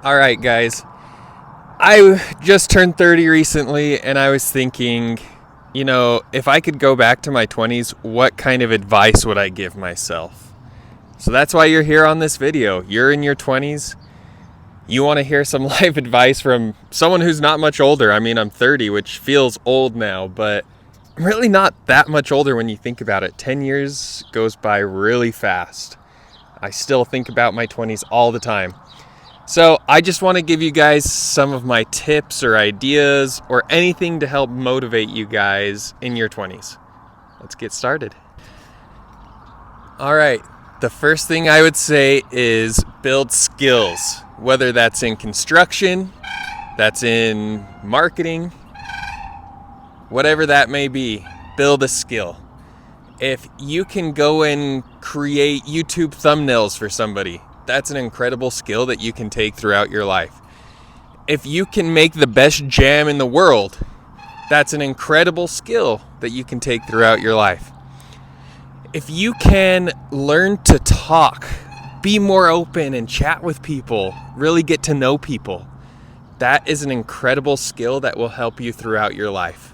All right, guys. I just turned 30 recently, and I was thinking, if I could go back to my 20s, what kind of advice would I give myself? So that's why you're here on this video. You're in your 20s. You want to hear some life advice from someone who's not much older. I mean, I'm 30, which feels old now, but I'm really not that much older when you think about it. 10 years goes by really fast. I still think about my 20s all the time. So I just want to give you guys some of my tips or ideas or anything to help motivate you guys in your 20s. Let's get started. All right, the first thing I would say is build skills, whether that's in construction, that's in marketing, whatever that may be, build a skill. If you can go and create YouTube thumbnails for somebody, that's an incredible skill that you can take throughout your life. If you can make the best jam in the world, that's an incredible skill that you can take throughout your life. If you can learn to talk, be more open and chat with people, really get to know people, that is an incredible skill that will help you throughout your life.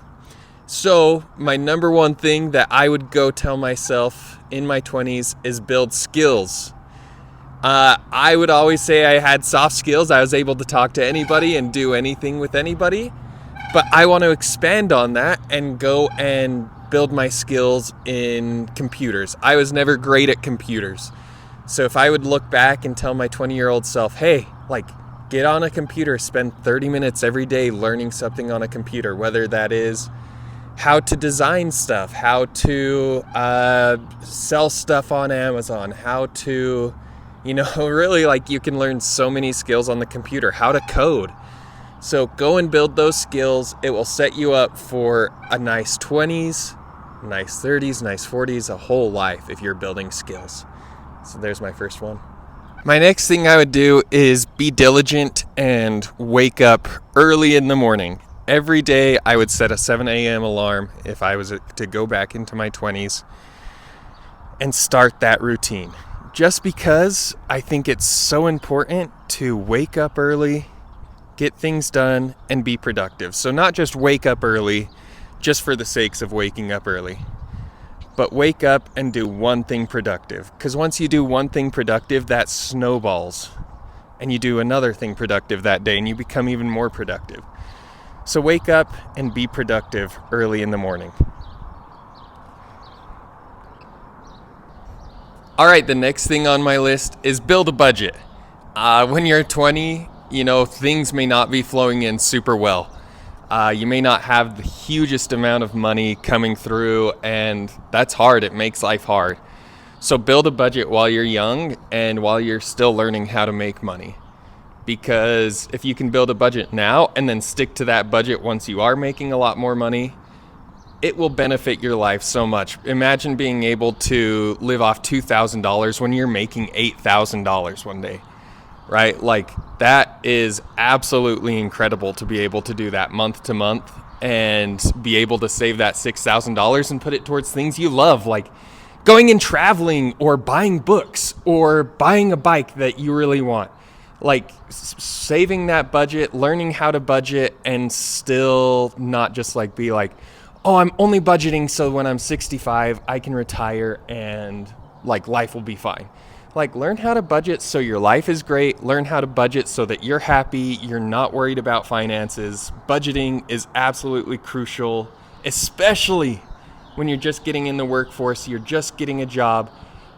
So my number one thing that I would go tell myself in my 20s is build skills. I would always say I had soft skills. I was able to talk to anybody and do anything with anybody. But I want to expand on that and go and build my skills in computers. I was never great at computers. So if I would look back and tell my 20-year-old self, hey, get on a computer, spend 30 minutes every day learning something on a computer, whether that is how to design stuff, how to sell stuff on Amazon, how to... really you can learn so many skills on the computer, how to code. So go and build those skills. It will set you up for a nice 20s, nice 30s, nice 40s, a whole life if you're building skills. So there's my first one. My next thing I would do is be diligent and wake up early in the morning. Every day I would set a 7 a.m. alarm if I was to go back into my 20s and start that routine. Just because I think it's so important to wake up early, get things done, and be productive. So not just wake up early just for the sakes of waking up early, but wake up and do one thing productive. Because once you do one thing productive, that snowballs, and you do another thing productive that day, and you become even more productive. So wake up and be productive early in the morning. All right, the next thing on my list is build a budget. When you're 20, things may not be flowing in super well. You may not have the hugest amount of money coming through, and that's hard. It makes life hard. So build a budget while you're young and while you're still learning how to make money. Because if you can build a budget now and then stick to that budget once you are making a lot more money, it will benefit your life so much. Imagine being able to live off $2,000 when you're making $8,000 one day, right? That is absolutely incredible to be able to do that month to month and be able to save that $6,000 and put it towards things you love, like going and traveling or buying books or buying a bike that you really want. Saving that budget, learning how to budget, and still not just be oh, I'm only budgeting so when I'm 65, I can retire and life will be fine. Learn how to budget so your life is great. Learn how to budget so that you're happy. You're not worried about finances. Budgeting is absolutely crucial, especially when you're just getting in the workforce. You're just getting a job.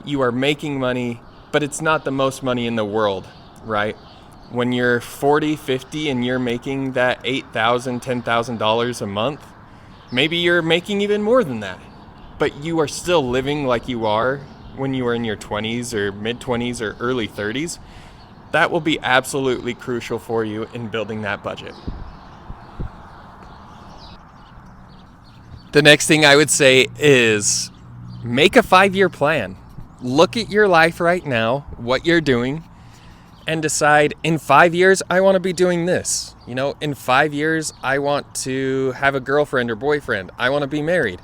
You are making money, but it's not the most money in the world, right? When you're 40, 50, and you're making that $8,000, $10,000 a month, maybe you're making even more than that, but you are still living like you are when you are in your 20s or mid-20s or early 30s. That will be absolutely crucial for you in building that budget. The next thing I would say is make a 5-year plan. Look at your life right now, what you're doing, and decide in 5 years, I want to be doing this. In 5 years, I want to have a girlfriend or boyfriend. I want to be married.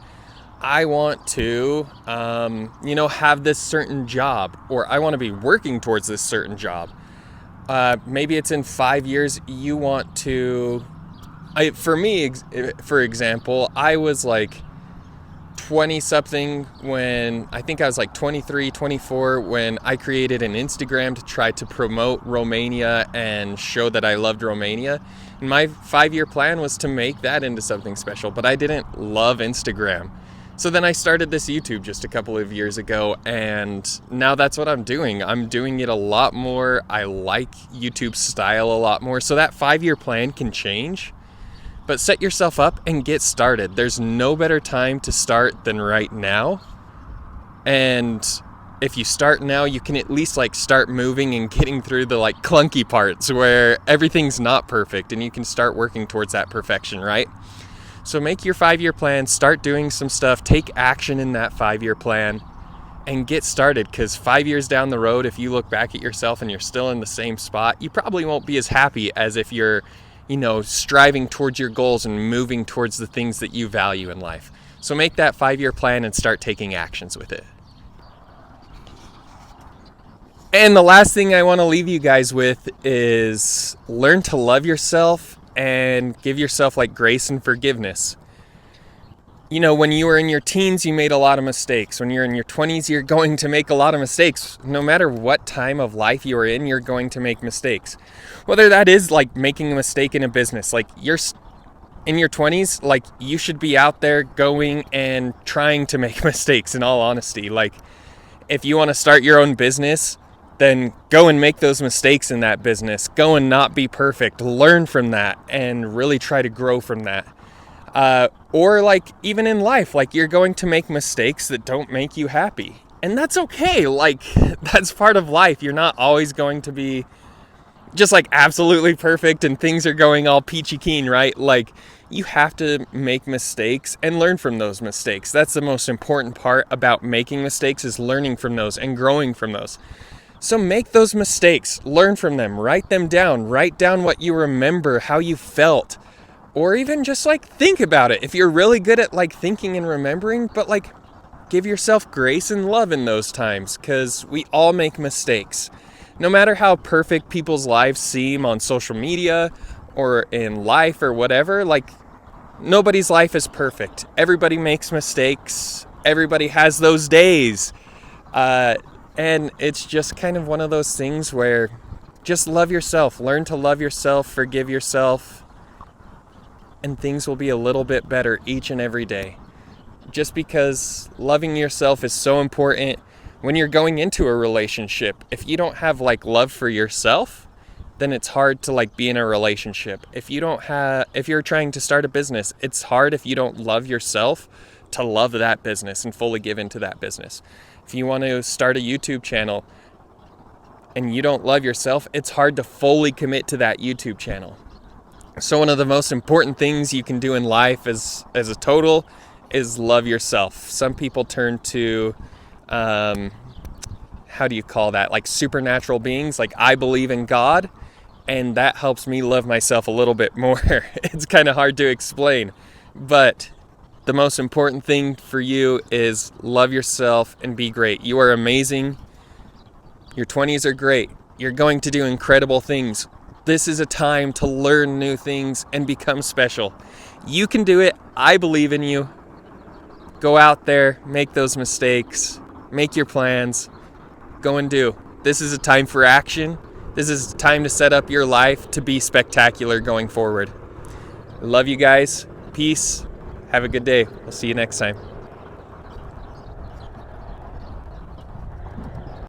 I want to, have this certain job, or I want to be working towards this certain job. Maybe it's in 5 years you want to. For me, for example, I was like 20 something when I think I was like 23, 24 when I created an Instagram to try to promote Romania and show that I loved Romania. And my 5-year plan was to make that into something special, but I didn't love Instagram. So then I started this YouTube just a couple of years ago, and now that's what I'm doing. I'm doing it a lot more. I like YouTube style a lot more. So that 5-year plan can change. But set yourself up and get started. There's no better time to start than right now. And if you start now, you can at least like start moving and getting through the like clunky parts where everything's not perfect, and you can start working towards that perfection, right? So make your 5-year plan, start doing some stuff, take action in that 5-year plan, and get started. Because 5 years down the road, if you look back at yourself and you're still in the same spot, you probably won't be as happy as if you're striving towards your goals and moving towards the things that you value in life. So make that 5-year plan and start taking actions with it. And the last thing I want to leave you guys with is learn to love yourself and give yourself like grace and forgiveness. When you were in your teens, you made a lot of mistakes. When you're in your 20s, you're going to make a lot of mistakes. No matter what time of life you're in, you're going to make mistakes. Whether that is like making a mistake in a business, like you're in your 20s, like you should be out there going and trying to make mistakes, in all honesty. Like if you want to start your own business, then go and make those mistakes in that business. Go and not be perfect. Learn from that and really try to grow from that. Or like even in life, like you're going to make mistakes that don't make you happy. And that's okay. Like that's part of life. You're not always going to be just like absolutely perfect and things are going all peachy keen, right? Like you have to make mistakes and learn from those mistakes. That's the most important part about making mistakes, is learning from those and growing from those. So make those mistakes, learn from them, write them down, write down what you remember, how you felt. Or even just like think about it. If you're really good at like thinking and remembering, but like give yourself grace and love in those times, because we all make mistakes. No matter how perfect people's lives seem on social media or in life or whatever, like nobody's life is perfect. Everybody makes mistakes. Everybody has those days. And it's just kind of one of those things where just love yourself, learn to love yourself, forgive yourself, and things will be a little bit better each and every day. Just because loving yourself is so important when you're going into a relationship. If you don't have like love for yourself, then it's hard to like be in a relationship. If you're trying to start a business, it's hard if you don't love yourself to love that business and fully give into that business. If you want to start a YouTube channel and you don't love yourself, it's hard to fully commit to that YouTube channel. So one of the most important things you can do in life as a total is love yourself. Some people turn to, how do you call that? Like supernatural beings. Like I believe in God, and that helps me love myself a little bit more. It's kind of hard to explain, but the most important thing for you is love yourself and be great. You are amazing. Your 20s are great. You're going to do incredible things. This is a time to learn new things and become special. You can do it. I believe in you. Go out there, make those mistakes, make your plans, go and do. This is a time for action. This is time to set up your life to be spectacular going forward. I love you guys. Peace. Have a good day. We'll see you next time.